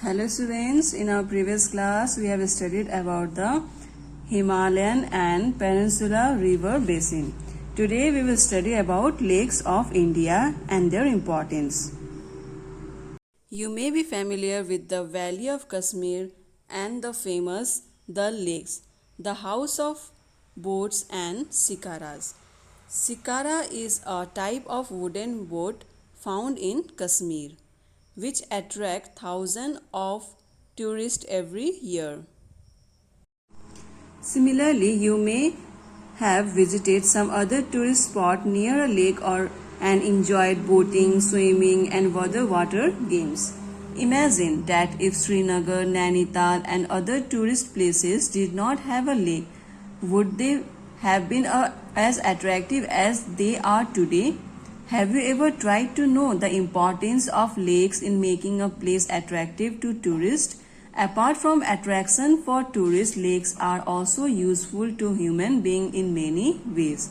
Hello students, in our previous class we have studied about the Himalayan and Peninsula River Basin. Today we will study about lakes of India and their importance. You may be familiar with the Valley of Kashmir and the famous Dal Lakes, the house of boats and shikaras. Shikara is a type of wooden boat found in Kashmir, which attract thousands of tourists every year. Similarly, you may have visited some other tourist spot near a lake and enjoyed boating, swimming and other water games. Imagine that if Srinagar, Nainital and other tourist places did not have a lake, would they have been as attractive as they are today? Have you ever tried to know the importance of lakes in making a place attractive to tourists? Apart from attraction for tourists, lakes are also useful to human beings in many ways.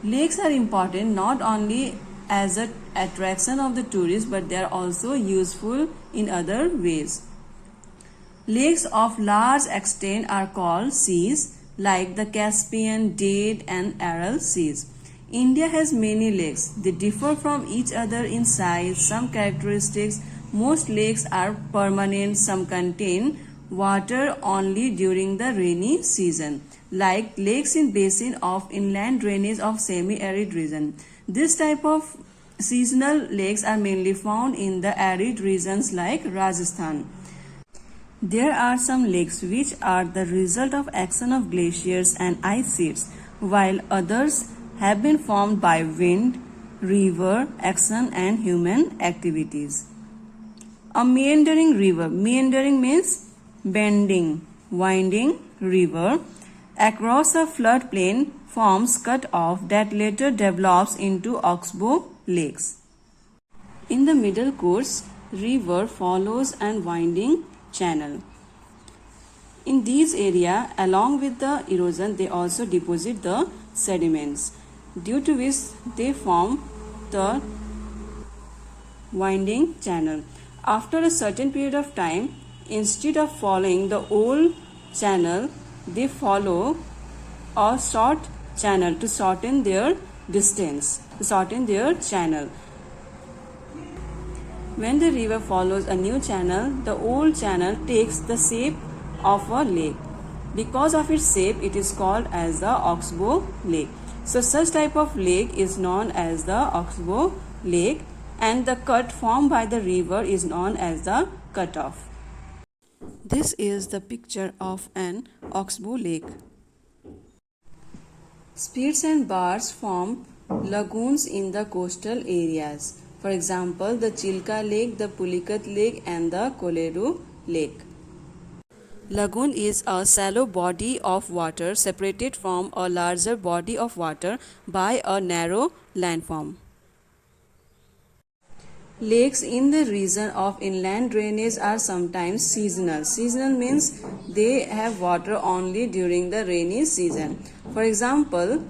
Lakes are important not only as an attraction of the tourists, but they are also useful in other ways. Lakes of large extent are called seas, like the Caspian, Jade and Aral seas. India has many lakes. They differ from each other in size, some characteristics. Most lakes are permanent, some contain water only during the rainy season, like lakes in basin of inland drainage of semi-arid region. This type of seasonal lakes are mainly found in the arid regions like Rajasthan. There are some lakes which are the result of action of glaciers and ice sheets, while others have been formed by wind, river action and human activities. A meandering river. Meandering means bending, winding river across a floodplain forms cut-off that later develops into oxbow lakes. In the middle course, river follows and winding channel. In these areas, along with the erosion, they also deposit the sediments, due to which they form the winding channel. After a certain period of time, instead of following the old channel, they follow a short channel to shorten their distance, to shorten their channel. When the river follows a new channel, the old channel takes the shape of a lake. Because of its shape, it is called as the oxbow lake. So such type of lake is known as the oxbow lake, and the cut formed by the river is known as the cutoff. This is the picture of an oxbow lake. Spits and bars form lagoons in the coastal areas. For example, the Chilka Lake, the Pulicat Lake and the Koleru Lake. Lagoon is a shallow body of water separated from a larger body of water by a narrow landform. Lakes in the region of inland drainage are sometimes seasonal. Seasonal means they have water only during the rainy season. For example,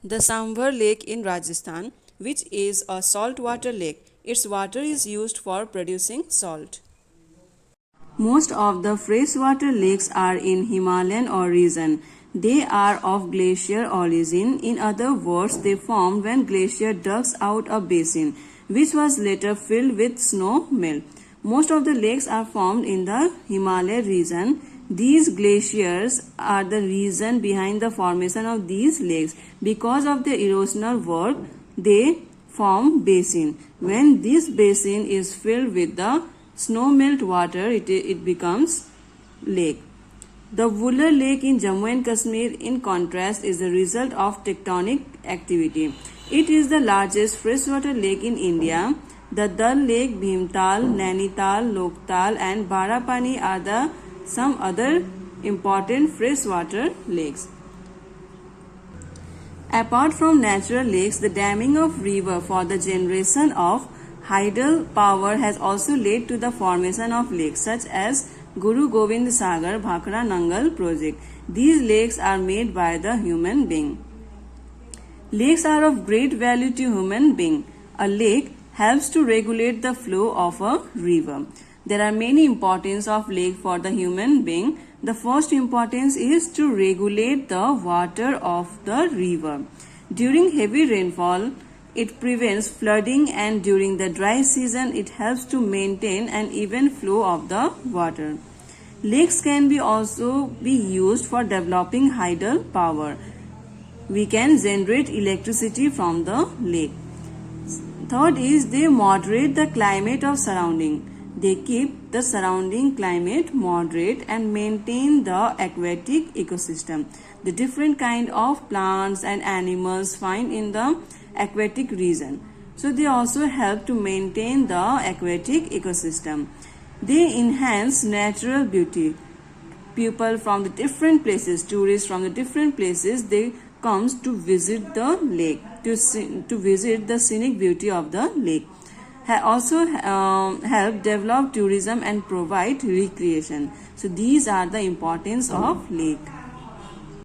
the Sambhar Lake in Rajasthan, which is a saltwater lake. Its water is used for producing salt. Most of the freshwater lakes are in Himalayan origin. They are of glacier origin. In other words, they formed when glacier dug out a basin, which was later filled with snow melt. Most of the lakes are formed in the Himalaya region. These glaciers are the reason behind the formation of these lakes. Because of the erosional work, they form basin. When this basin is filled with the snow melt water, it becomes lake. The Vular Lake in Jammu and Kashmir, in contrast, is the result of tectonic activity. It is the largest freshwater lake in India. The Dal Lake, Bhimtal, Nainital, Loktal and Barapani are some other important freshwater lakes. Apart from natural lakes, the damming of river for the generation of hydel power has also led to the formation of lakes such as Guru Gobind Sagar Bhakra Nangal project. These lakes are made by the human being. Lakes are of great value to human being. A lake helps to regulate the flow of a river. There are many importance of lake for the human being. The first importance is to regulate the water of the river. During heavy rainfall, it prevents flooding, and during the dry season, it helps to maintain an even flow of the water. Lakes can also be used for developing hydel power. We can generate electricity from the lake. Third is they moderate the climate of surrounding. They keep the surrounding climate moderate and maintain the aquatic ecosystem. The different kind of plants and animals found in the aquatic region. So they also help to maintain the aquatic ecosystem. They enhance natural beauty. People from the different places, tourists from the different places, they comes to visit the lake, to visit the scenic beauty of the lake. Also help develop tourism and provide recreation. So these are the importance of lake.